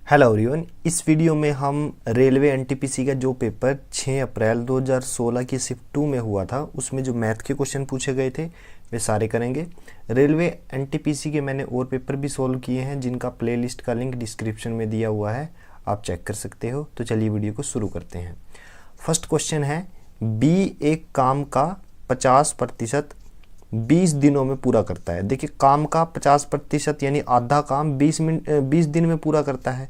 Hello everyone. इस video में हम रेलवे एनटीपीसी का जो पेपर 6 अप्रैल 2016 की शिफ्ट 2 में हुआ था उसमें जो मैथ के क्वेश्चन पूछे गए थे वे सारे करेंगे। रेलवे एनटीपीसी के मैंने और पेपर भी सॉल्व किए हैं जिनका प्लेलिस्ट का लिंक डिस्क्रिप्शन में दिया हुआ है, आप चेक कर सकते हो। तो चलिए वीडियो को शुरू करते हैं। फर्स्ट क्वेश्चन है, बी एक काम का 50% 20 दिनों में पूरा करता है। देखिए, काम का 50% यानी आधा काम 20 दिन में पूरा करता है।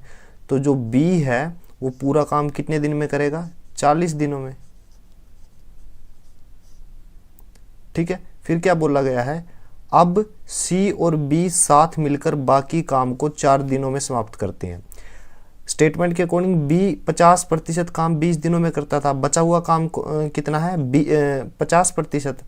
तो जो बी है वो पूरा काम कितने दिन में करेगा? 40 दिनों में। ठीक है, फिर क्या बोला गया है? अब सी और बी साथ मिलकर बाकी काम को 4 दिनों में समाप्त करते हैं। स्टेटमेंट के अकॉर्डिंग बी 50% काम 20 दिनों में करता था, बचा हुआ काम कितना है? 50%।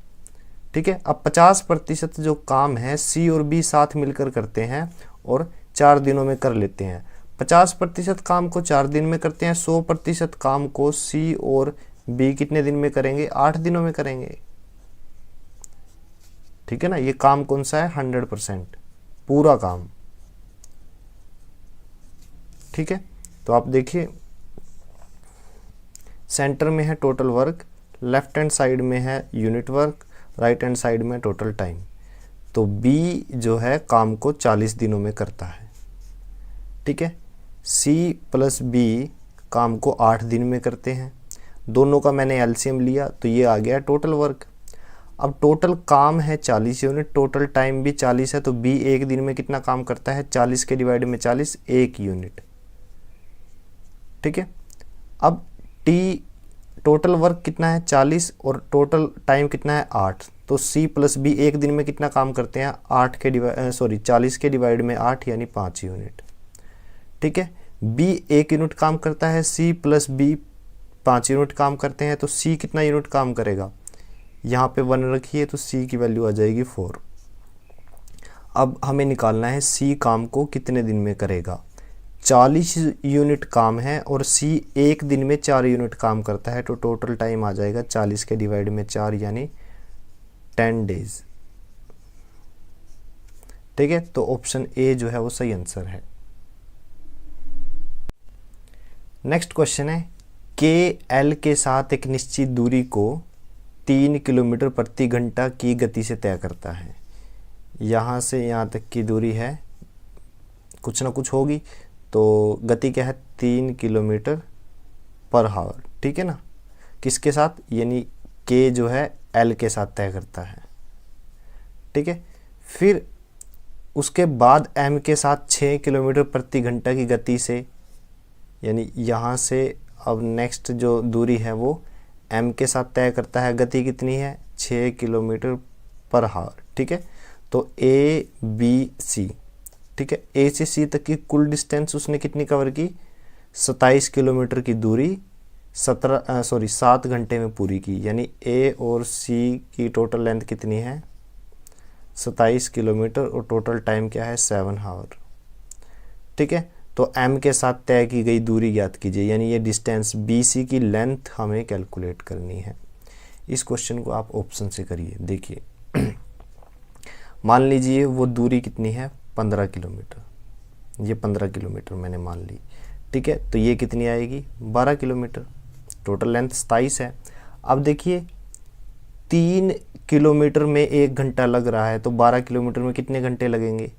ठीक है, अब 50% जो काम है सी और बी साथ मिलकर करते हैं और 4 दिनों में कर लेते हैं। 50% काम को 4 दिन में करते हैं, 100% काम को सी और बी कितने दिन में करेंगे? 8 दिनों में करेंगे। ठीक है ना, ये काम कौन सा है? 100% पूरा काम। ठीक है, तो आप देखिए, सेंटर में है total work, left hand side में है unit work, right hand side में टोटल टाइम। तो बी जो है काम को 40 दिनों में करता है। ठीक है, सी प्लस बी काम को 8 दिन में करते हैं। दोनों का मैंने एलसीएम लिया तो ये आ गया टोटल वर्क। अब टोटल काम है 40 यूनिट, टोटल टाइम भी 40 है, तो बी एक दिन में कितना काम करता है? 40 के डिवाइड में 40, 1 यूनिट। ठीक है, अब टी टोटल वर्क कितना है? 40 और टोटल टाइम कितना है? 8। तो सी प्लस बी एक दिन में कितना काम करते हैं? 40 के डिवाइड में 8 यानी 5 यूनिट। ठीक है, बी 1 यूनिट काम करता है, सी प्लस बी 5 यूनिट काम करते हैं, तो सी कितना यूनिट काम करेगा? यहाँ पे 1 रखिए तो सी की वैल्यू आ जाएगी 4। अब हमें निकालना है सी काम को कितने दिन में करेगा। 40 यूनिट काम है और सी एक दिन में 4 यूनिट काम करता है, तो टोटल टाइम आ जाएगा 40 के डिवाइड में 4 यानी 10 डेज। ठीक है, तो ऑप्शन ए जो है वो सही आंसर है। नेक्स्ट क्वेश्चन है, के एल के साथ एक निश्चित दूरी को 3 किलोमीटर प्रति घंटा की गति से तय करता है। यहाँ से यहाँ तक की दूरी है, कुछ ना कुछ होगी, तो गति क्या है? 3 किलोमीटर पर हावर। ठीक है ना, किसके साथ? यानी के जो है एल के साथ तय करता है। ठीक है, फिर उसके बाद एम के साथ 6 किलोमीटर प्रति घंटा की गति से, यानी यहाँ से अब नेक्स्ट जो दूरी है वो एम के साथ तय करता है। गति कितनी है? 6 किलोमीटर पर हावर। ठीक है, तो ए बी सी। ठीक है, ए से सी तक की कुल डिस्टेंस उसने कितनी कवर की? 27 किलोमीटर की दूरी 7 घंटे में पूरी की। यानी ए और सी की टोटल लेंथ कितनी है? 27 किलोमीटर और टोटल टाइम क्या है? 7 आवर। ठीक है, तो एम के साथ तय की गई दूरी ज्ञात कीजिए, यानी ये डिस्टेंस बी सी की लेंथ हमें कैलकुलेट करनी है। इस क्वेश्चन को आप ऑप्शन से करिए। देखिए, मान लीजिए वो दूरी कितनी है? 15 किलोमीटर। ये 15 किलोमीटर मैंने मान ली। ठीक है, तो ये कितनी आएगी? 12 किलोमीटर। टोटल लेंथ 27 है। अब देखिए, 3 किलोमीटर में 1 घंटा लग रहा है, तो 12 किलोमीटर में कितने घंटे लगेंगे?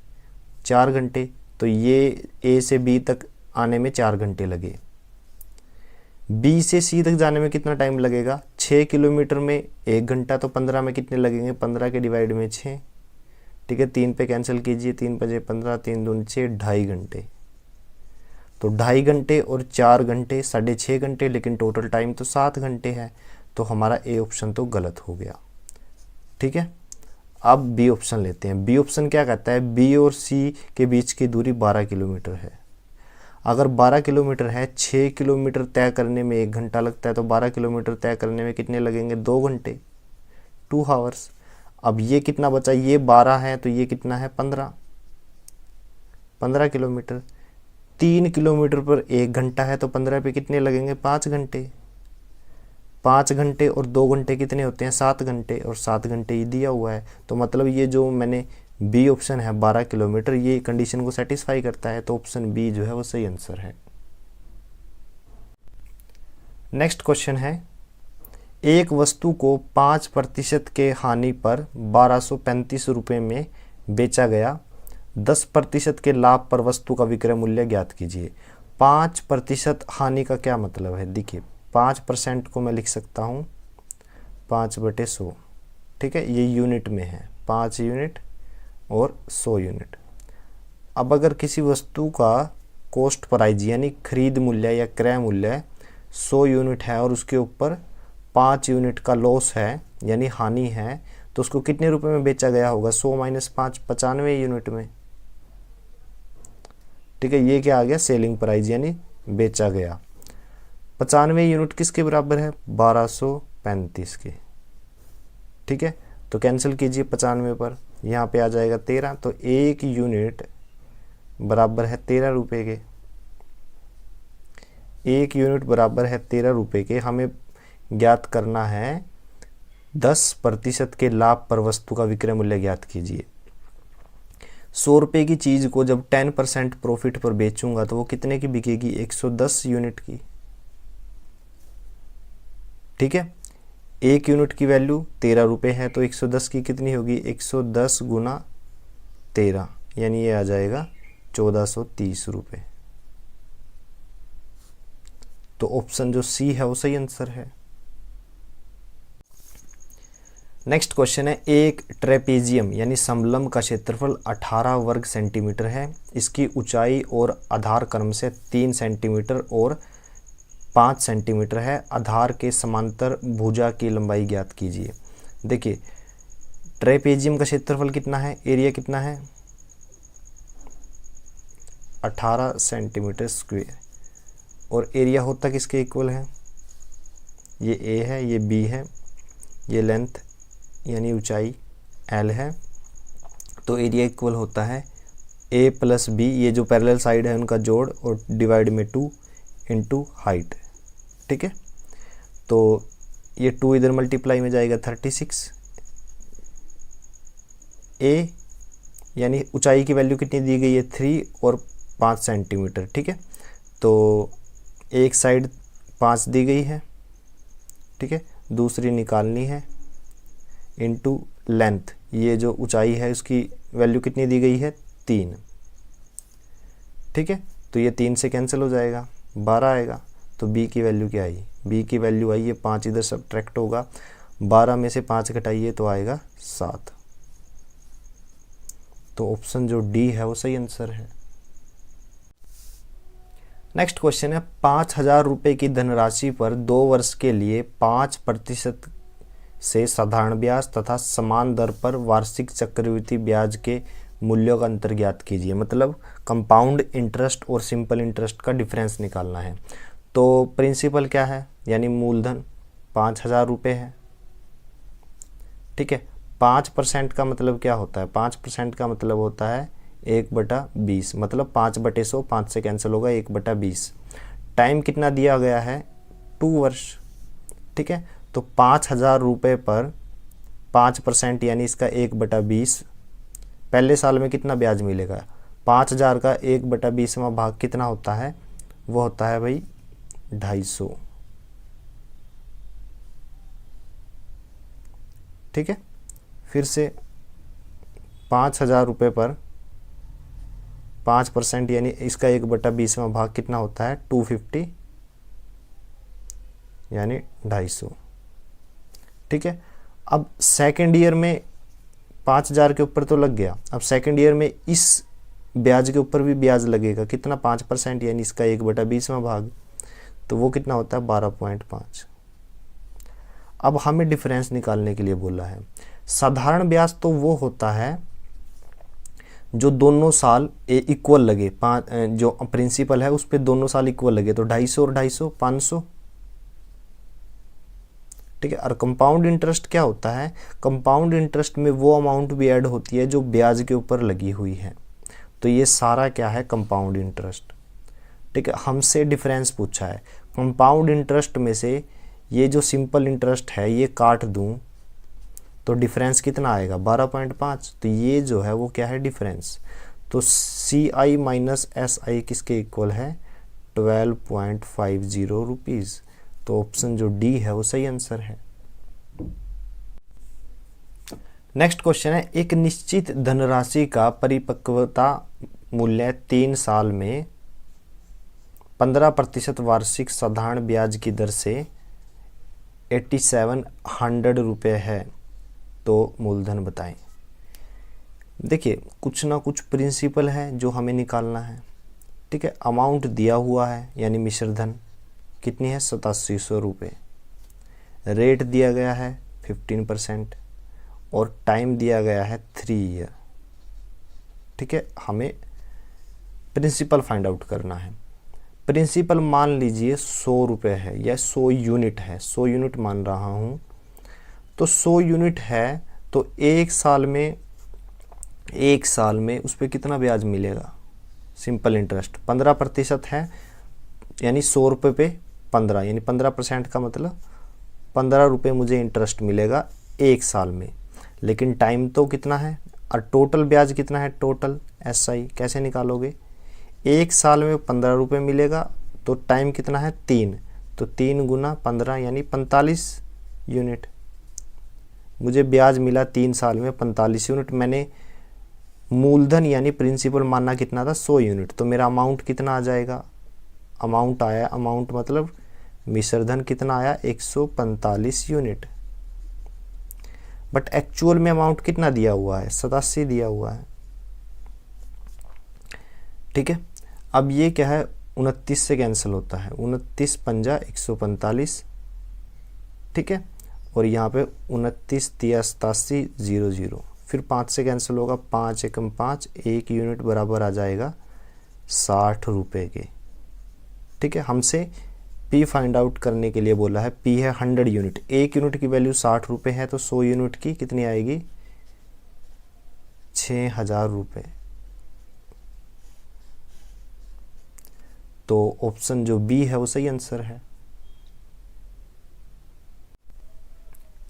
4 घंटे। तो ये ए से बी तक आने में 4 घंटे लगे। बी से सी तक जाने में कितना टाइम लगेगा? 6 किलोमीटर में 1 घंटा, तो 15 में कितने लगेंगे? 15 के डिवाइड में 6। ठीक है, 3 पे कैंसिल कीजिए, 3 5 15, 3 दूनी 6, 2.5 घंटे। तो 2.5 घंटे और 4 घंटे 6.5 घंटे, लेकिन टोटल टाइम तो 7 घंटे है, तो हमारा ए ऑप्शन तो गलत हो गया। ठीक है, अब बी ऑप्शन लेते हैं। बी ऑप्शन क्या कहता है? बी और सी के बीच की दूरी 12 किलोमीटर है। अगर 12 किलोमीटर है, 6 किलोमीटर तय करने में 1 घंटा लगता है, तो 12 किलोमीटर तय करने में कितने लगेंगे? 2 घंटे, 2 आवर्स। अब ये कितना बचा? ये 12 है, तो ये कितना है? 15 किलोमीटर। 3 किलोमीटर पर 1 घंटा है, तो 15 पे कितने लगेंगे? 5 घंटे। 5 घंटे और 2 घंटे कितने होते हैं? 7 घंटे, और 7 घंटे ये दिया हुआ है। तो मतलब ये जो मैंने बी ऑप्शन है 12 किलोमीटर, ये कंडीशन को सेटिस्फाई करता है, तो ऑप्शन बी जो है वो सही आंसर है। नेक्स्ट क्वेश्चन है, एक वस्तु को 5% के हानि पर 1235 रुपये में बेचा गया, 10% के लाभ पर वस्तु का विक्रय मूल्य ज्ञात कीजिए। 5% हानि का क्या मतलब है? देखिए 5% को मैं लिख सकता हूँ 5/100, ठीक है, ये यूनिट में है, 5 यूनिट और 100 यूनिट। अब अगर किसी वस्तु का कॉस्ट प्राइस यानी खरीद मूल्य या क्रय मूल्य 100 यूनिट है और उसके ऊपर 5 यूनिट का लॉस है यानी हानि है, तो उसको कितने रुपए में बेचा गया होगा? 100 - 5 95 यूनिट में, ठीक है। ये क्या आ गया? सेलिंग प्राइस यानी बेचा गया। 95 यूनिट किसके बराबर है? 1235 के, ठीक है। तो कैंसिल कीजिए 95 पर, यहाँ पे आ जाएगा 13, तो 1 यूनिट बराबर है 13 रुपये के। 1 यूनिट बराबर है 13 रुपये के। हमें ज्ञात करना है 10% के लाभ पर वस्तु का विक्रय मूल्य ज्ञात कीजिए। 100 रुपये की चीज़ को जब 10% प्रॉफिट पर बेचूंगा तो वो कितने की बिकेगी? 110 यूनिट की, ठीक है। 1 यूनिट की वैल्यू 13 रुपये है, तो 110 की कितनी होगी? 110 × 13 यानी ये आ जाएगा 1430 रुपये। तो ऑप्शन जो सी है वो सही आंसर है। नेक्स्ट क्वेश्चन है, एक ट्रेपेजियम यानी समलंब का क्षेत्रफल 18 वर्ग सेंटीमीटर है। इसकी ऊंचाई और आधार क्रम से 3 सेंटीमीटर और 5 सेंटीमीटर है। आधार के समांतर भुजा की लंबाई ज्ञात कीजिए। देखिए ट्रेपेजियम का क्षेत्रफल कितना है, एरिया कितना है? 18 सेंटीमीटर स्क्वायर, और एरिया होता किसके इक्वल है? ये ए है, ये बी है, ये लेंथ यानी ऊंचाई एल है, तो एरिया इक्वल होता है ए + बी, ये जो पैरेलल साइड है उनका जोड़, और डिवाइड में 2 × हाइट, ठीक है। तो ये 2 इधर मल्टीप्लाई में जाएगा 36। ए यानी ऊंचाई की वैल्यू कितनी दी गई है? 3 और 5 सेंटीमीटर, ठीक है। तो एक साइड 5 दी गई है, ठीक है, दूसरी निकालनी है, इनटू लेंथ, ये जो ऊंचाई है उसकी वैल्यू कितनी दी गई है? 3, ठीक है। तो ये 3 से कैंसिल हो जाएगा, 12 आएगा। तो बी की वैल्यू क्या आई? बी की वैल्यू आई है 5, इधर सब्ट्रैक्ट होगा, 12 में से 5 घटाइए तो आएगा 7। तो ऑप्शन जो डी है वो सही आंसर है। नेक्स्ट क्वेश्चन है, 5000 रुपये की धनराशि पर 2 वर्ष के लिए 5% से साधारण ब्याज तथा समान दर पर वार्षिक चक्रवृद्धि ब्याज के मूल्यों का अंतर ज्ञात कीजिए। मतलब कंपाउंड इंटरेस्ट और सिंपल इंटरेस्ट का डिफरेंस निकालना है। तो प्रिंसिपल क्या है यानी मूलधन 5000 रुपये है, ठीक है। 5% का मतलब क्या होता है? 5% का मतलब होता है 1/20, मतलब 5/100, 5 से कैंसिल होगा 1/20। टाइम कितना दिया गया है? 2 वर्ष, ठीक है। तो 5000 रुपये पर 5% यानी इसका 1/20, पहले साल में कितना ब्याज मिलेगा? 5000 का 1/20वां भाग कितना होता है? वो होता है भाई 250, ठीक है। फिर से 5000 रुपये पर 5% यानी इसका 1/20वां भाग कितना होता है? 250 यानी 250, ठीक है। अब सेकेंड ईयर में 5000 के ऊपर तो लग गया, अब सेकेंड ईयर में इस ब्याज के ऊपर भी ब्याज लगेगा, कितना? 5% यानी इसका 1/20वां भाग, तो वो कितना होता है? 12.5। अब हमें डिफरेंस निकालने के लिए बोला है। साधारण ब्याज तो वो होता है जो दोनों साल इक्वल लगे, जो प्रिंसिपल है उस पर दोनों साल इक्वल लगे, तो 250 और 250 500, ठीक है। और कंपाउंड इंटरेस्ट क्या होता है? कंपाउंड इंटरेस्ट में वो अमाउंट भी ऐड होती है जो ब्याज के ऊपर लगी हुई है, तो ये सारा क्या है? कंपाउंड इंटरेस्ट, ठीक है। हमसे डिफरेंस पूछा है, कंपाउंड इंटरेस्ट में से ये जो सिंपल इंटरेस्ट है ये काट दूं तो डिफरेंस कितना आएगा 12.5। तो ये जो है वो क्या है डिफरेंस। तो CI माइनस SI किसके इक्वल है 12.50 रुपीज़। तो ऑप्शन जो डी है वो सही आंसर है। नेक्स्ट क्वेश्चन है एक निश्चित धनराशि का परिपक्वता मूल्य 3 साल में 15% वार्षिक साधारण ब्याज की दर से 8700 रुपये है, तो मूलधन बताएं। देखिए कुछ ना कुछ प्रिंसिपल है जो हमें निकालना है। ठीक है, अमाउंट दिया हुआ है यानी मिश्र धन कितनी है 8700 रुपये, रेट दिया गया है 15% और टाइम दिया गया है 3 ईयर। ठीक है, हमें प्रिंसिपल फाइंड आउट करना है। प्रिंसिपल मान लीजिए 100 रुपये है या 100 यूनिट है, 100 यूनिट मान रहा हूँ। तो 100 यूनिट है तो एक साल में उस पर कितना ब्याज मिलेगा, सिंपल इंटरेस्ट 15% है यानी 100 रुपये पे 15 यानी 15% का मतलब 15 रुपये मुझे इंटरेस्ट मिलेगा एक साल में। लेकिन टाइम तो कितना है और टोटल ब्याज कितना है, टोटल SI कैसे निकालोगे, एक साल में 15 रुपये मिलेगा तो टाइम कितना है 3, तो 3 गुना 15 यानी 45 यूनिट। मुझे ब्याज मिला 3 साल में 45 यूनिट। मैंने मूलधन यानी प्रिंसिपल मानना कितना था 100 यूनिट, तो मेरा अमाउंट कितना आ जाएगा, अमाउंट आया, अमाउंट मतलब मिश्रधन कितना आया 145 यूनिट। बट एक्चुअल में अमाउंट कितना दिया हुआ है 87 दिया हुआ है। ठीक है, अब ये क्या है 29 से कैंसिल होता है, 29 पंजा 145। ठीक है, और यहाँ पे 29 तिया 87 00, फिर 5 से कैंसिल होगा, 5 एकम 5, 1 यूनिट बराबर आ जाएगा 60 रुपये के। ठीक है, हमसे P फाइंड आउट करने के लिए बोला है, P है 100 यूनिट, 1 यूनिट की वैल्यू 60 रुपये है, तो 100 यूनिट की कितनी आएगी 6000 रुपये। तो ऑप्शन जो B है वो सही आंसर है।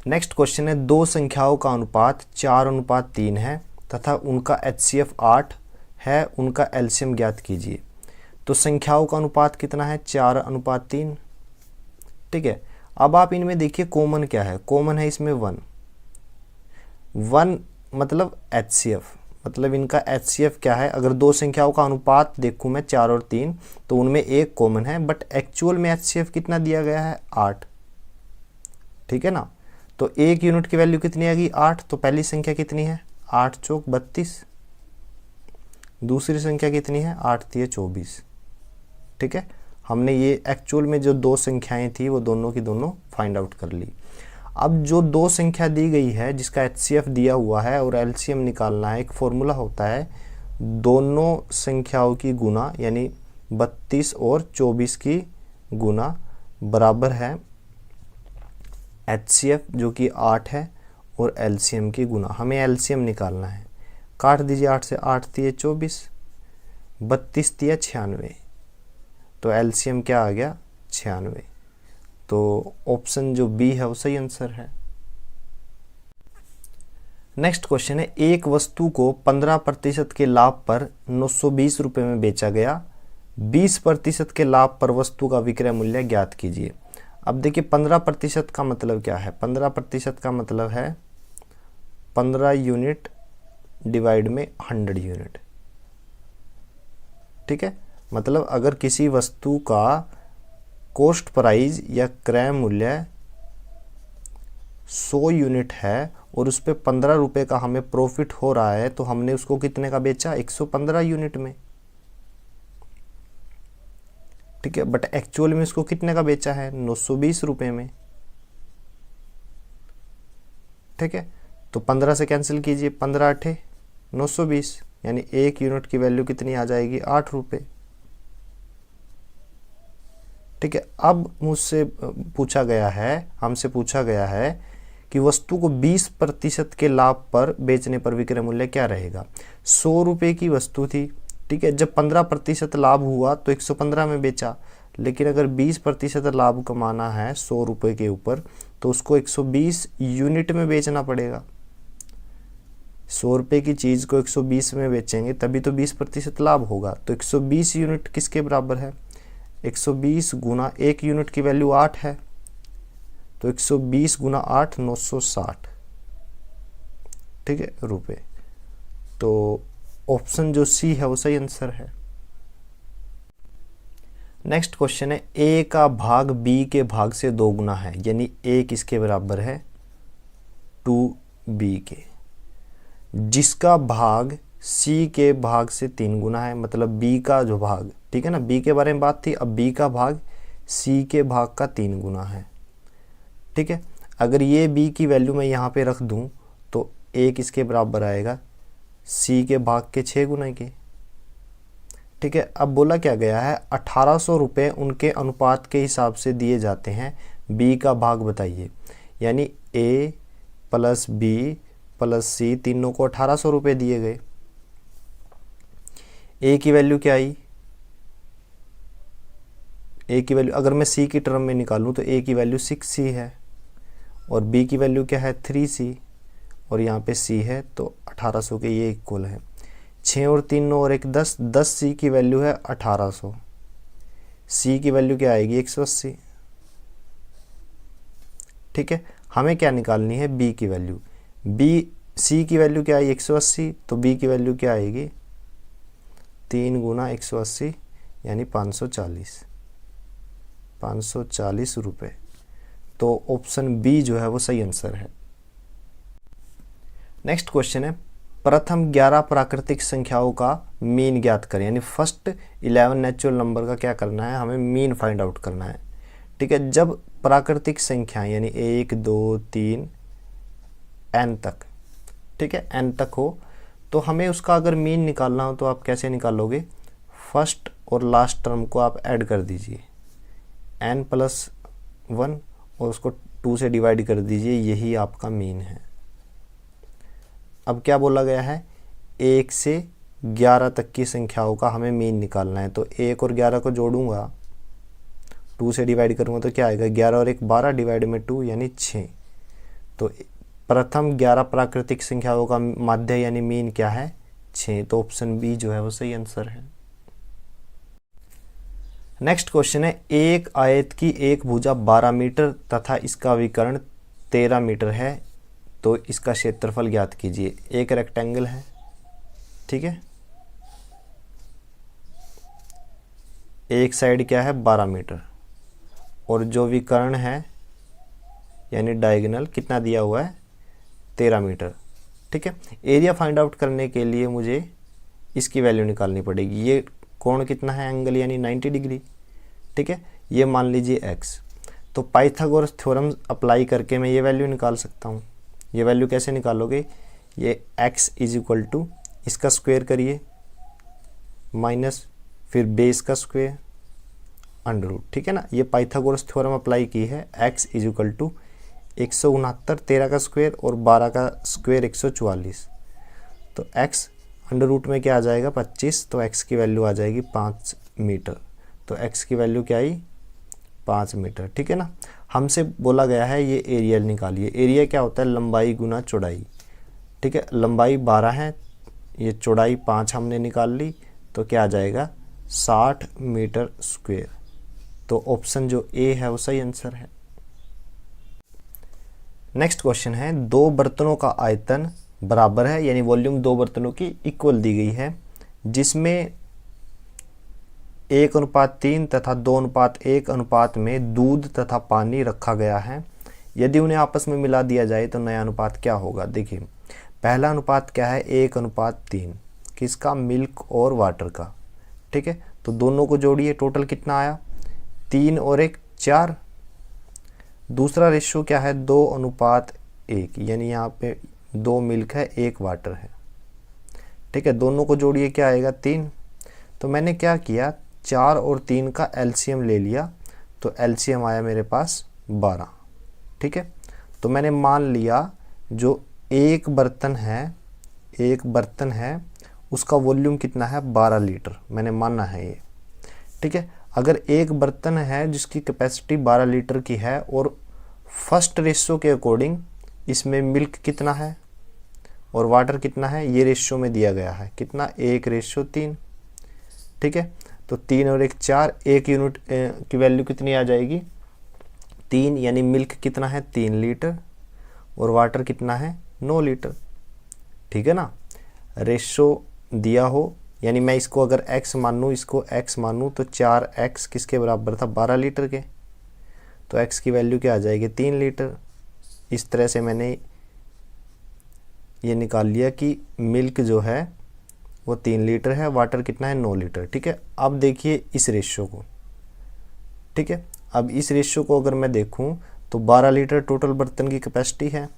नेक्स्ट क्वेश्चन है दो संख्याओं का अनुपात 4:3 है तथा उनका HCF 8 है, उनका LCM ज्ञात कीजिए। तो संख्याओं का अनुपात कितना है 4:3। ठीक है, अब आप इनमें देखिए कॉमन क्या है, कॉमन है इसमें 1 मतलब HCF, मतलब इनका HCF क्या है। अगर दो संख्याओं का अनुपात देखूं मैं 4 और 3 तो उनमें एक कॉमन है, बट एक्चुअल में HCF कितना दिया गया है 8। ठीक है ना, तो 1 यूनिट की वैल्यू कितनी आएगी 8। तो पहली संख्या कितनी है 8 चौक 32, दूसरी संख्या कितनी है 8 तिया 24। ठीक है, हमने ये एक्चुअल में जो दो संख्याएं थी वो दोनों की दोनों फाइंड आउट कर ली। अब जो दो संख्या दी गई है जिसका HCF दिया हुआ है और LCM निकालना है, एक फॉर्मूला होता है दोनों संख्याओं की गुना, यानी 32 और 24 की गुना बराबर है HCF जो कि 8 है और LCM की गुना। हमें LCM निकालना है, काट दीजिए 8 से, 8 तिया 24, 32 तिया 96, तो LCM क्या आ गया 96। तो ऑप्शन जो B है वो सही आंसर है। नेक्स्ट क्वेश्चन है एक वस्तु को 15% के लाभ पर 920 रुपये में बेचा गया, 20% के लाभ पर वस्तु का विक्रय मूल्य ज्ञात कीजिए। अब देखिए 15% का मतलब क्या है, 15% का मतलब है 15 यूनिट डिवाइड में 100 यूनिट। ठीक है, मतलब अगर किसी वस्तु का कॉस्ट प्राइस या क्रय मूल्य 100 यूनिट है और उस पर 15 रुपये का हमें प्रॉफिट हो रहा है, तो हमने उसको कितने का बेचा 115 यूनिट में। ठीक है, बट एक्चुअल में उसको कितने का बेचा है 920 रुपये में। ठीक है, तो 15 से कैंसिल कीजिए, 15 8 920, यानी 1 यूनिट की वैल्यू कितनी आ जाएगी 8 रुपये। ठीक है, अब मुझसे पूछा गया है, हमसे पूछा गया है कि वस्तु को 20% के लाभ पर बेचने पर विक्रय मूल्य क्या रहेगा। 100 रुपये की वस्तु थी, ठीक है, जब 15% लाभ हुआ तो 115 में बेचा, लेकिन अगर 20% लाभ कमाना है 100 रुपये के ऊपर तो उसको 120 यूनिट में बेचना पड़ेगा। 100 रुपये की चीज़ को 120 में बेचेंगे तभी तो 20% लाभ होगा। तो 120 यूनिट किसके बराबर है? 120 गुना 1 यूनिट की वैल्यू 8 है, तो 120 गुना 8 960, ठीक है, रुपये। तो ऑप्शन जो सी है वो सही आंसर है। नेक्स्ट क्वेश्चन है, ए का भाग बी के भाग से 2 गुना है, यानी ए किसके बराबर है? 2b के, जिसका भाग सी के भाग से 3 गुना है, मतलब बी का जो भाग, ठीक है ना, बी के बारे में बात थी, अब बी का भाग सी के भाग का 3 गुना है, ठीक है। अगर ये बी की वैल्यू मैं यहाँ पे रख दूँ तो ए किसके बराबर आएगा? सी के भाग के 6 गुना के, ठीक है। अब बोला क्या गया है? 1800 रुपये उनके अनुपात के हिसाब से दिए जाते हैं, बी का भाग बताइए। यानी ए प्लस बी प्लस सी, तीनों को 1800 रुपये दिए गए। ए की वैल्यू क्या आई? ए की वैल्यू अगर मैं सी की टर्म में निकालूं तो ए की वैल्यू 6c है, और बी की वैल्यू क्या है? 3c, और यहाँ पे सी है, तो 1800 के ये इक्वल है। 6 और 3 9 और 1 10, 10c की वैल्यू है 1800, सी की वैल्यू क्या आएगी? 180, ठीक है। हमें क्या निकालनी है? बी की वैल्यू। बी सी की वैल्यू क्या आई? 180, तो बी की वैल्यू क्या आएगी? 3 गुना 180 यानी 540 रुपये। तो ऑप्शन बी जो है वो सही आंसर है। नेक्स्ट क्वेश्चन है, प्रथम 11 प्राकृतिक संख्याओं का मीन ज्ञात करें, यानी फर्स्ट 11 नेचुरल नंबर का क्या करना है? हमें मीन फाइंड आउट करना है, ठीक है। जब प्राकृतिक संख्याएं यानी 1 2 3 n तक, ठीक है, n तक हो, तो हमें उसका अगर मीन निकालना हो तो आप कैसे निकालोगे? फर्स्ट और लास्ट टर्म को आप ऐड कर दीजिए, n + 1, और उसको 2 से डिवाइड कर दीजिए, यही आपका मीन है। अब क्या बोला गया है? 1 से 11 तक की संख्याओं का हमें मीन निकालना है, तो 1 और 11 को जोड़ूंगा, 2 से डिवाइड करूंगा तो क्या आएगा? 11 और 1 12 डिवाइड में 2 यानी 6। तो प्रथम 11 प्राकृतिक संख्याओं का माध्य यानी मीन क्या है? 6। तो ऑप्शन बी जो है वो सही आंसर है। नेक्स्ट क्वेश्चन है, एक आयत की एक भुजा 12 मीटर तथा इसका विकर्ण 13 मीटर है, तो इसका क्षेत्रफल ज्ञात कीजिए। एक रेक्टेंगल है, ठीक है, एक साइड क्या है? 12 मीटर, और जो विकर्ण है यानी डायगोनल कितना दिया हुआ है? 13 मीटर, ठीक है। एरिया फाइंड आउट करने के लिए मुझे इसकी वैल्यू निकालनी पड़ेगी। ये कोण कितना है? एंगल यानी 90 डिग्री, ठीक है। ये मान लीजिए x, तो पाइथागोरस थ्योरम अप्लाई करके मैं ये वैल्यू निकाल सकता हूँ। ये वैल्यू कैसे निकालोगे? ये x = इसका स्क्वायर करिए माइनस फिर बेस का स्क्वायर √, ठीक है ना। ये पाइथागोरस थ्योरम अप्लाई की है। x = 169, 13 का स्क्वायर और 12 का स्क्वायर 144, तो x √ में क्या आ जाएगा? 25, तो x की वैल्यू आ जाएगी 5 मीटर। तो x की वैल्यू क्या आई? 5 मीटर, ठीक है ना। हमसे बोला गया है ये एरिया निकालिए। एरिया क्या होता है? लंबाई गुना चौड़ाई, ठीक है। लंबाई 12 है, ये चौड़ाई 5 हमने निकाल ली, तो क्या आ जाएगा? 60 मीटर स्क्वायर। तो ऑप्शन जो ए है वो सही आंसर है। नेक्स्ट क्वेश्चन है, 2 बर्तनों का आयतन बराबर है, यानी वॉल्यूम 2 बर्तनों की इक्वल दी गई है, जिसमें 1:3 तथा 2:1 अनुपात में दूध तथा पानी रखा गया है। यदि उन्हें आपस में मिला दिया जाए तो नया अनुपात क्या होगा? देखिए, पहला अनुपात क्या है? 1:3, किसका? मिल्क और वाटर का, ठीक है। तो दोनों को जोड़िए, टोटल कितना आया? 3 और 1 4। दूसरा रेशियो क्या है? 2:1, यानी यहाँ पे 2 मिल्क है 1 वाटर है, ठीक है। दोनों को जोड़िए, क्या आएगा? 3। तो मैंने क्या किया? 4 और 3 का एलसीएम ले लिया, तो एलसीएम आया मेरे पास 12, ठीक है। तो मैंने मान लिया जो एक बर्तन है उसका वॉल्यूम कितना है? 12 लीटर, मैंने माना है ये, ठीक है। अगर एक बर्तन है जिसकी कैपेसिटी 12 लीटर की है और फर्स्ट रेशो के अकॉर्डिंग इसमें मिल्क कितना है और वाटर कितना है, ये रेशो में दिया गया है। कितना, 1:3। ठीक है, तो 3 और 1 4, 1 यूनिट की वैल्यू कितनी आ जाएगी, 3, यानी मिल्क कितना है, 3 लीटर और वाटर कितना है, 9 लीटर। ठीक है ना, रेशो दिया हो, यानी मैं इसको अगर x मानूँ, इसको x मानूँ, तो 4x किसके बराबर था, 12 लीटर के। तो x की वैल्यू क्या आ जाएगी, 3 लीटर। इस तरह से मैंने ये निकाल लिया कि मिल्क जो है वो 3 लीटर है, वाटर कितना है, 9 लीटर। ठीक है, अब देखिए इस रेशो को। ठीक है, अब इस रेशो को अगर मैं देखूं तो 12 लीटर टोटल बर्तन की कैपेसिटी है।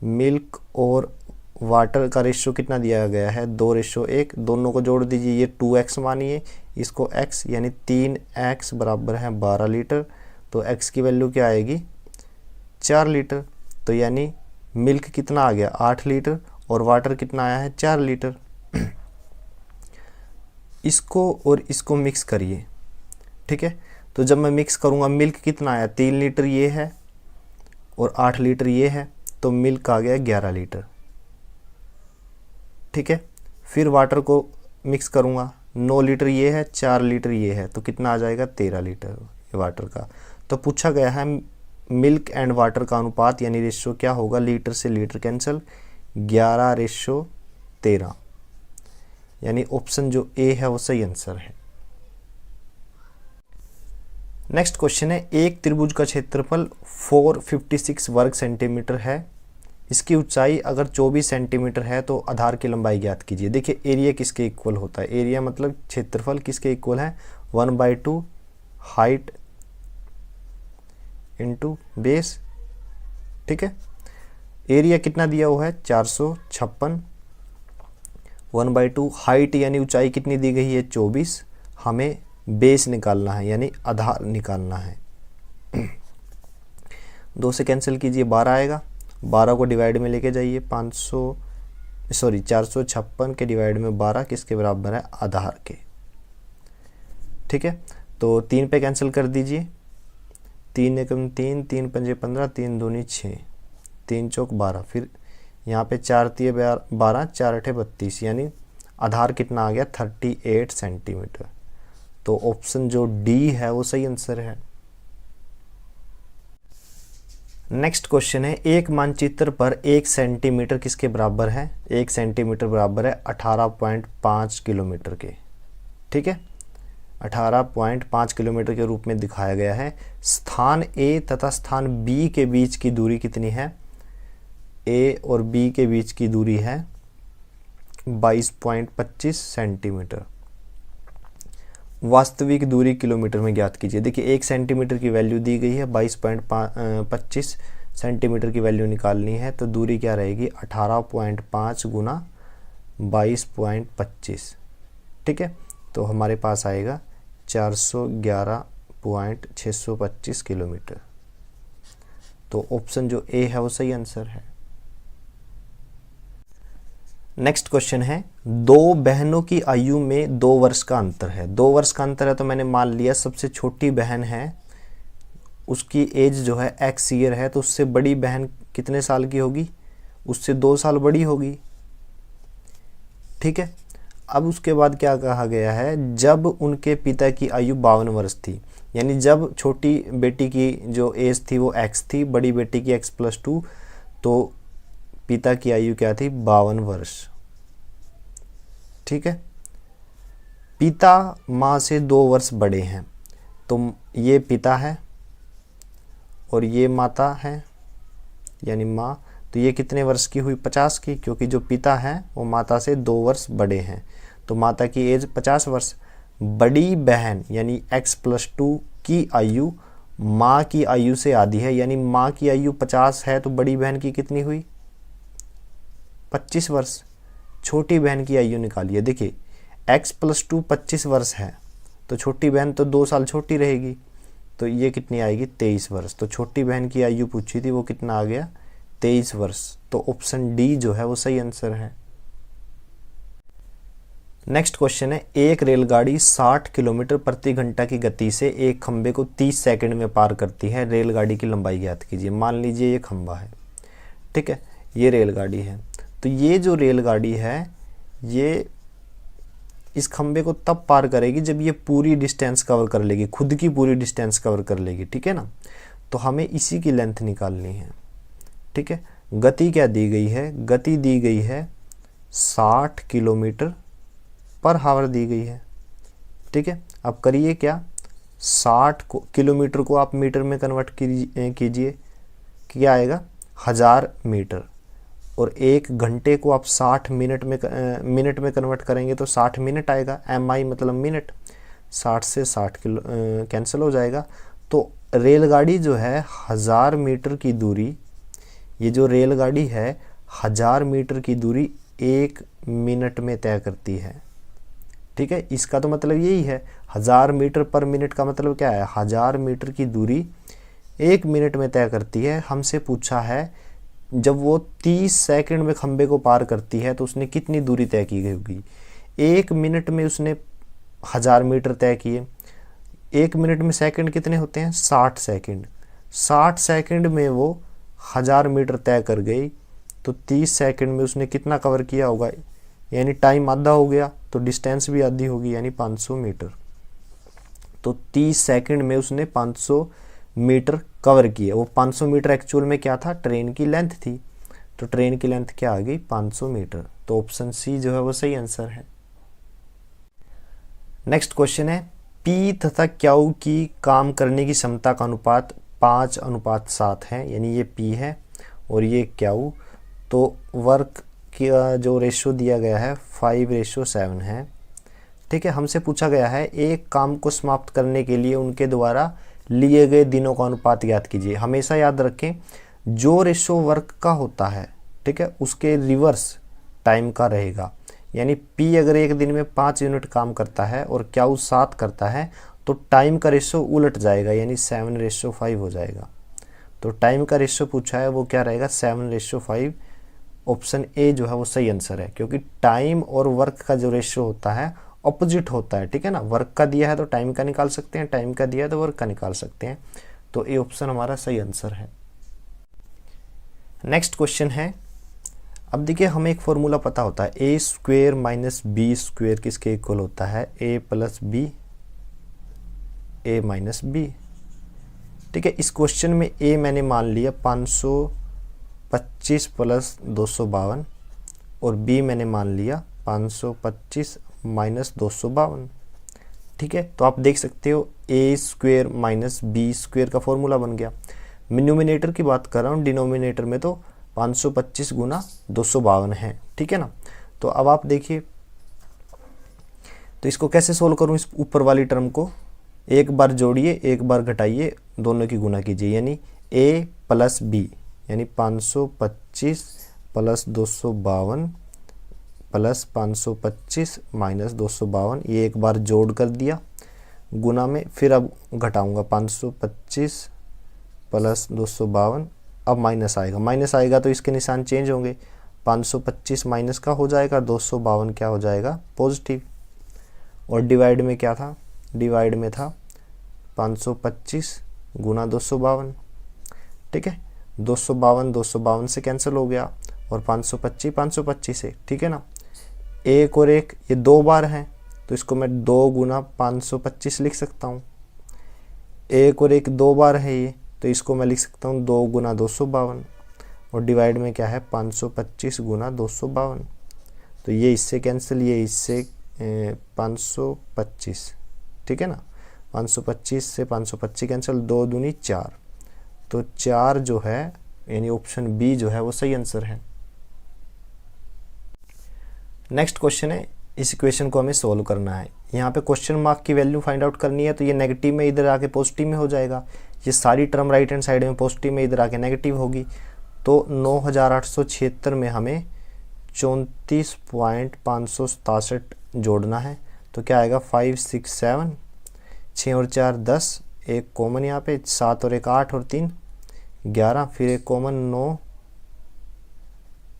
मिल्क और वाटर का रेशो कितना दिया गया है, 2:1। दोनों को जोड़ दीजिए, ये 2x मानिए, इसको x, यानी 3x बराबर है 12 लीटर। तो x की वैल्यू क्या आएगी, 4 लीटर। तो यानी मिल्क कितना आ गया, 8 लीटर और वाटर कितना आया है, 4 लीटर। इसको और इसको मिक्स करिए। ठीक है, तो जब मैं मिक्स करूँगा, मिल्क कितना आया, 3 लीटर ये है और 8 लीटर ये है, तो मिल्क आ गया 11 लीटर। ठीक है, फिर वाटर को मिक्स करूँगा, 9 लीटर ये है, 4 लीटर ये है, तो कितना आ जाएगा, 13 लीटर ये वाटर का। तो पूछा गया है मिल्क एंड वाटर का अनुपात, यानी रेशो क्या होगा, लीटर से लीटर कैंसिल, 11:13, यानी ऑप्शन जो ए है वो सही आंसर है। नेक्स्ट क्वेश्चन है, एक त्रिभुज का क्षेत्रफल 456 वर्ग सेंटीमीटर है। इसकी ऊंचाई अगर 24 सेंटीमीटर है तो आधार की लंबाई ज्ञात कीजिए। देखिए एरिया किसके इक्वल होता है, एरिया मतलब क्षेत्रफल किसके इक्वल है, 1/2 हाइट इंटू बेस। ठीक है, एरिया कितना दिया हुआ है, 456, 1/2 हाइट यानी ऊंचाई कितनी दी गई है, 24। हमें बेस निकालना है, यानी आधार निकालना है। 2 से कैंसिल कीजिए, 12 आएगा। 12 को डिवाइड में लेके जाइए, 456 के डिवाइड में 12 किसके बराबर है, आधार के। ठीक है, तो 3 पे कैंसिल कर दीजिए, 3 एकम 3, 3 पंजे 15, 3 दूनी 6, 3 चौक 12, फिर यहाँ पे 4 तिये 12, 4 अठे 32, यानी आधार कितना आ गया, 38 सेंटीमीटर। तो ऑप्शन जो डी है वो सही आंसर है। नेक्स्ट क्वेश्चन है, एक मानचित्र पर 1 सेंटीमीटर किसके बराबर है, 1 सेंटीमीटर बराबर है 18.5 किलोमीटर के। ठीक है, 18.5 किलोमीटर के रूप में दिखाया गया है। स्थान ए तथा स्थान बी के बीच की दूरी कितनी है, ए और बी के बीच की दूरी है 22.25 सेंटीमीटर। वास्तविक दूरी किलोमीटर में ज्ञात कीजिए। देखिए 1 सेंटीमीटर की वैल्यू दी गई है, 22.25 सेंटीमीटर की वैल्यू निकालनी है, तो दूरी क्या रहेगी, 18.5 गुना 22.25। ठीक है, तो हमारे पास आएगा 411.625 किलोमीटर। तो ऑप्शन जो ए है वो सही आंसर है। नेक्स्ट क्वेश्चन है, 2 बहनों की आयु में 2 वर्ष का अंतर है। 2 वर्ष का अंतर है तो मैंने मान लिया सबसे छोटी बहन है, उसकी एज जो है x ईयर है, तो उससे बड़ी बहन कितने साल की होगी, उससे 2 साल बड़ी होगी। ठीक है, अब उसके बाद क्या कहा गया है, जब उनके पिता की आयु 52 वर्ष थी, यानी जब छोटी बेटी की जो एज थी वो x थी, बड़ी बेटी की x+2, तो पिता की आयु क्या थी, 52 वर्ष। ठीक है, पिता माँ से 2 वर्ष बड़े हैं, तो ये पिता है और ये माता है, यानी माँ, तो ये कितने वर्ष की हुई, 50 की, क्योंकि जो पिता है वो माता से 2 वर्ष बड़े हैं, तो माता की एज 50 वर्ष। बड़ी बहन यानी x+2 की आयु माँ की आयु से आधी है, यानी माँ की आयु 50 है तो बड़ी बहन की कितनी हुई, 25 वर्ष। छोटी बहन की आयु निकालिए। देखिए x+2 25 वर्ष है, तो छोटी बहन तो 2 साल छोटी रहेगी, तो ये कितनी आएगी, 23 वर्ष। तो छोटी बहन की आयु पूछी थी, वो कितना आ गया, 23 वर्ष। तो ऑप्शन डी जो है वो सही आंसर है। नेक्स्ट क्वेश्चन है, एक रेलगाड़ी 60 किलोमीटर प्रति घंटा की गति से एक खंबे को 30 सेकंड में पार करती है, रेलगाड़ी की लंबाई ज्ञात कीजिए। मान लीजिए ये खंबा है, ठीक है, ये रेलगाड़ी है। तो ये जो रेलगाड़ी है ये इस खंबे को तब पार करेगी जब ये पूरी डिस्टेंस कवर कर लेगी, खुद की पूरी डिस्टेंस कवर कर लेगी, ठीक है ना। तो हमें इसी की लेंथ निकालनी है, ठीक है। गति क्या दी गई है, गति दी गई है 60 किलोमीटर पर हावर दी गई है, ठीक है। अब करिए क्या, 60 किलोमीटर को आप मीटर में कन्वर्ट कीजिए, क्या आएगा 1000 मीटर। और एक घंटे को आप 60 मिनट में कन्वर्ट करेंगे तो 60 मिनट आएगा, MI मतलब मिनट, 60 से 60 किलो कैंसिल हो जाएगा। तो रेलगाड़ी जो है 1000 मीटर की दूरी, ये जो रेलगाड़ी है 1000 मीटर की दूरी 1 मिनट में तय करती है, ठीक है। इसका तो मतलब यही है, 1000 मीटर पर मिनट का मतलब क्या है, 1000 मीटर की दूरी 1 मिनट में तय करती है। हमसे पूछा है जब वो 30 सेकंड में खंबे को पार करती है तो उसने कितनी दूरी तय की होगी। 1 मिनट में उसने 1000 मीटर तय किए, 1 मिनट में सेकंड कितने होते हैं, 60 सेकंड। 60 सेकंड में वो 1000 मीटर तय कर गई, तो 30 सेकंड में उसने कितना कवर किया होगा, यानी टाइम आधा हो गया तो डिस्टेंस भी आधी होगी, यानी 500 मीटर। तो 30 सेकंड में उसने 500 मीटर कवर किया। वो 500 मीटर एक्चुअल में क्या था, ट्रेन की लेंथ थी। तो ट्रेन की लेंथ क्या आ गई, 500 मीटर। तो ऑप्शन सी जो है वो सही आंसर है। नेक्स्ट क्वेश्चन है, पी तथा क्यू की काम करने की क्षमता का अनुपात 5:7 है, यानी ये पी है और ये क्यू। तो वर्क का जो रेशो दिया गया है 5:7 है, ठीक है। हमसे पूछा गया है एक काम को समाप्त करने के लिए उनके द्वारा लिए गए दिनों का अनुपात ज्ञात कीजिए। हमेशा याद रखें जो रेशो वर्क का होता है, ठीक है, उसके रिवर्स टाइम का रहेगा। यानी पी अगर एक दिन में 5 यूनिट काम करता है और क्यू 7 करता है तो टाइम का रेशो उलट जाएगा, यानी 7:5 हो जाएगा। तो टाइम का रेशो पूछा है वो क्या रहेगा, 7:5। ऑप्शन ए जो है वो सही आंसर है, क्योंकि टाइम और वर्क का जो रेशो होता है ऑपोजिट होता है, ठीक है ना। वर्क का दिया है तो टाइम का निकाल सकते हैं, टाइम का दिया है तो वर्क का निकाल सकते हैं। तो ए ऑप्शन हमारा सही आंसर है। नेक्स्ट क्वेश्चन है, अब देखिए हमें एक फॉर्मूला पता होता है, ए स्क्वेयर माइनस बी स्क्वेयर किसके इक्वल होता है, ए प्लस बी, ए माइनस बी, ठीक है। इस क्वेश्चन में ए मैंने मान लिया 525 प्लस 252 और बी मैंने मान लिया 525 माइनस 252, ठीक है। तो आप देख सकते हो ए स्क्वेयर माइनस बी स्क्वेयर का फॉर्मूला बन गया। न्यूमिनेटर की बात कर रहा हूँ, डिनोमिनेटर में तो 525 गुना 252 है, ठीक है ना। तो अब आप देखिए, तो इसको कैसे सोल्व करूँ, इस ऊपर वाली टर्म को एक बार जोड़िए, एक बार घटाइए, दोनों की गुना कीजिए, यानी ए प्लस बी, यानी 525 प्लस 252 प्लस 525 माइनस 252, ये एक बार जोड़ कर दिया गुना में, फिर अब घटाऊंगा 525 प्लस 252, अब माइनस आएगा तो इसके निशान चेंज होंगे, 525 माइनस का हो जाएगा, 252 क्या हो जाएगा, पॉजिटिव। और डिवाइड में क्या था, डिवाइड में था 525 गुना 252, ठीक है। 252 से कैंसिल हो गया और 525 से, ठीक है ना। एक और एक ये 2 बार हैं तो इसको मैं 2 गुना 525 लिख सकता हूँ। एक और एक 2 बार है ये, तो इसको मैं लिख सकता हूँ 2 गुना 252 और डिवाइड में क्या है 525 गुना 252। तो ये इससे कैंसिल, ये इससे 525, ठीक है ना। 525 से 525 कैंसिल, 2 दूनी 4, तो 4 जो है यानी ऑप्शन बी जो है वो सही आंसर है। नेक्स्ट क्वेश्चन है, इस इक्वेशन को हमें सोल्व करना है। यहाँ पे क्वेश्चन मार्क की वैल्यू फाइंड आउट करनी है, तो ये नेगेटिव में इधर आके पॉजिटिव में हो जाएगा, ये सारी टर्म राइट हैंड साइड में पॉजिटिव में इधर आके नेगेटिव होगी। तो 9876 में हमें 34.567 जोड़ना है, तो क्या आएगा 5 6 7, 6 और 4 10, एक कॉमन यहाँ पे 7 और 1 8 और 3 11, फिर एक कॉमन 9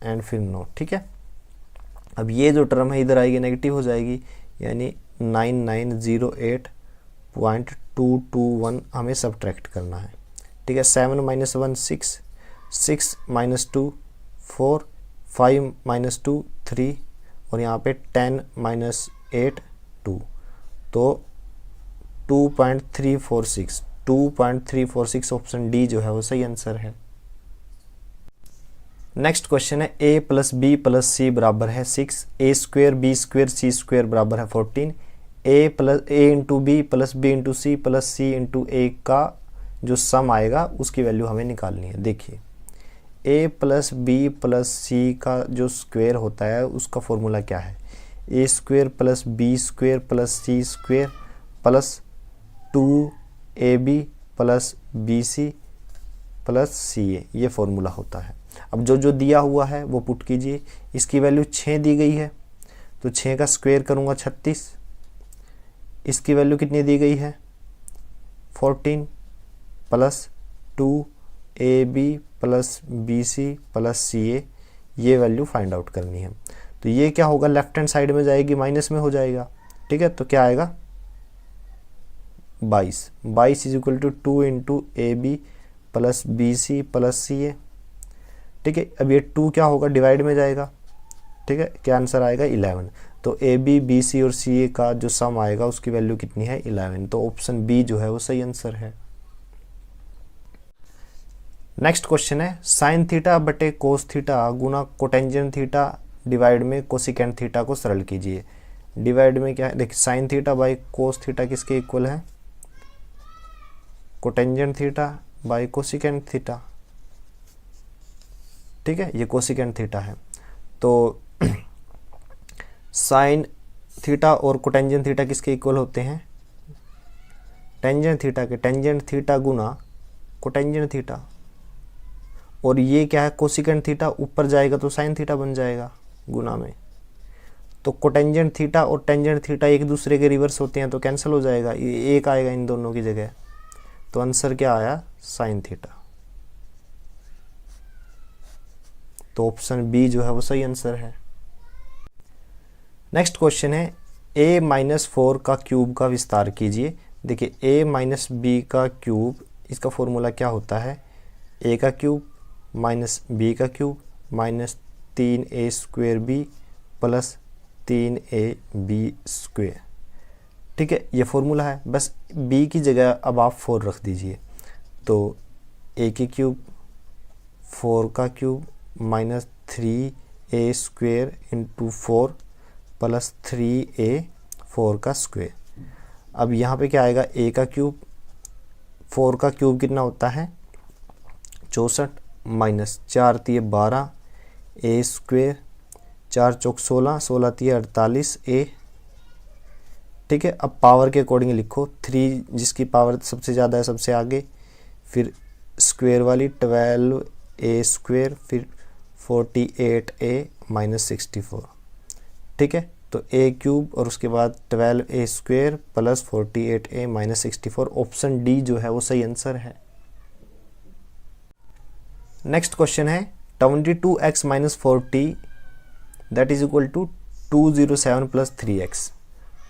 एंड फिर 9, ठीक है। अब ये जो टर्म है इधर आएगी नेगेटिव हो जाएगी, यानी 9908.221 हमें सब्ट्रैक्ट करना है। ठीक है, 7 - 1 6, 6 - 2 4, 5 - 2 3 और यहाँ पे 10 - 8 2, तो 2.346 ऑप्शन डी जो है वो सही आंसर है। नेक्स्ट क्वेश्चन है a + b + c बराबर है 6, a² b² c² बराबर है 14, a × b + b × c + c × a का जो सम आएगा उसकी वैल्यू हमें निकालनी है। देखिए a + b + c का जो स्क्वायर होता है उसका फॉर्मूला क्या है, a² + b² + c² + 2ab + bc + ca, ये फॉर्मूला होता है। अब जो दिया हुआ है वो पुट कीजिए। इसकी वैल्यू 6 दी गई है तो 6 का स्क्वायर करूँगा 36। इसकी वैल्यू कितनी दी गई है 14 + 2ab + bc + ca, ये वैल्यू फाइंड आउट करनी है। तो ये क्या होगा, लेफ्ट हैंड साइड में जाएगी, माइनस में हो जाएगा। ठीक है, तो क्या आएगा 22 = 2 × ab + bc + ca। ठीक है, अब ये 2 क्या होगा, डिवाइड में जाएगा। ठीक है, क्या आंसर आएगा 11। तो ए बी बी सी और सी ए का जो सम आएगा उसकी वैल्यू कितनी है 11, तो ऑप्शन बी जो है वो सही आंसर है। नेक्स्ट क्वेश्चन है साइन थीटा बटे कोस थीटा गुना कोटेंजेंट थीटा डिवाइड में कोसिकेंट थीटा को सरल कीजिए। डिवाइड में क्या है, देखिए sine theta by cos theta किसके इक्वल है, cotangent theta by cosecant theta. ठीक है, ये कोसिकेंट थीटा है। तो साइन थीटा और कोटेंजेंट थीटा किसके इक्वल होते हैं, टेंजेंट थीटा के। टेंजेंट थीटा गुना कोटेंजेंट थीटा, और ये क्या है कोसिकेंट थीटा, ऊपर जाएगा तो साइन थीटा बन जाएगा गुना में। तो कोटेंजेंट थीटा और टेंजेंट थीटा एक दूसरे के रिवर्स होते हैं तो कैंसिल हो जाएगा, ये एक आएगा इन दोनों की जगह। तो आंसर क्या आया साइन थीटा। तो ऑप्शन बी जो है वो सही आंसर है। नेक्स्ट क्वेश्चन है a - 4 का क्यूब का विस्तार कीजिए। देखिए a - b का क्यूब, इसका फॉर्मूला क्या होता है, a का क्यूब माइनस b का क्यूब माइनस 3a² + 3ab²। ठीक है, ये फॉर्मूला है, बस b की जगह अब आप 4 रख दीजिए। तो a की क्यूब 4 का क्यूब माइनस 3a² × 4 + 3a 4 का स्क्वायर। अब यहाँ पे क्या आएगा, a का क्यूब, 4 का क्यूब कितना होता है 64 माइनस 4 × 12 a², 4 चौक 16, 16 × 48 a। ठीक है, अब पावर के अकॉर्डिंग लिखो, 3 जिसकी पावर सबसे ज़्यादा है सबसे आगे, फिर स्क्वायर वाली 12a², फिर 48a - 64। ठीक है, तो a³ और उसके बाद 12a² + 48a - 64, ऑप्शन डी जो है वो सही आंसर है। नेक्स्ट क्वेश्चन है 22x - 40 that is equal to 207 + 3x।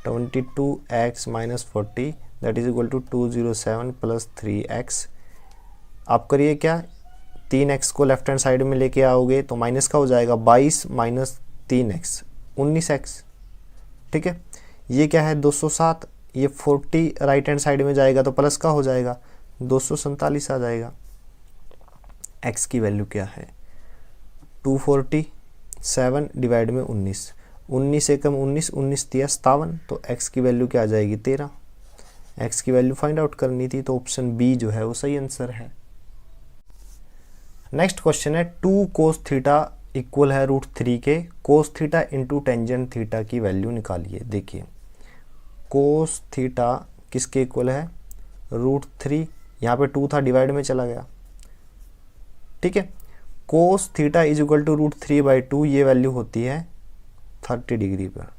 22x - 40 that is equal to 207 + 3x। आप करिए क्या, 3x को लेफ्ट हैंड साइड में लेके आओगे तो माइनस का हो जाएगा, 22 - 3x 19x। ठीक है, ये क्या है 207, ये 40 राइट हैंड साइड में जाएगा तो प्लस का हो जाएगा, 247 आ जाएगा। x की वैल्यू क्या है 247 डिवाइड में 19, 19 से कम 19, 19 × 57, तो x की वैल्यू क्या आ जाएगी 13। x की वैल्यू फाइंड आउट करनी थी, तो ऑप्शन बी जो है वो सही आंसर है। नेक्स्ट क्वेश्चन है 2 cos थीटा इक्वल है √3 के, cos theta into tangent theta की वैल्यू निकालिए। देखिए cos थीटा किसके इक्वल है √3, यहाँ पे 2 था डिवाइड में चला गया। ठीक है, cos theta is equal to √3/2, ये वैल्यू होती है 30 डिग्री पर।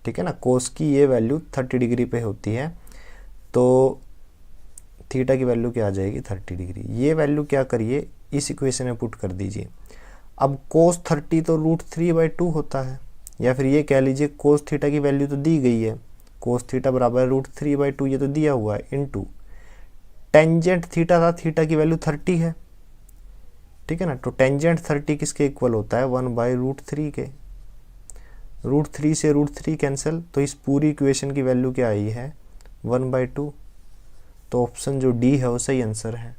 ठीक है ना, cos की ये वैल्यू 30 डिग्री पे होती है, तो थीटा की वैल्यू क्या आ जाएगी 30 डिग्री। ये वैल्यू क्या करिए इस इक्वेशन में पुट कर दीजिए। अब cos 30 तो √3/2 होता है, या फिर ये कह लीजिए cos थीटा की वैल्यू तो दी गई है, cos थीटा बराबर √3/2, ये तो दिया हुआ है, इनटू टेंजेंट थीटा था, थीटा की वैल्यू 30 है, ठीक है ना। तो टेंजेंट 30 किसके इक्वल होता है, 1/√3 के। √3 से √3 कैंसिल, तो इस पूरी इक्वेशन की वैल्यू क्या आई है, 1/2। तो ऑप्शन जो डी है वो सही आंसर है।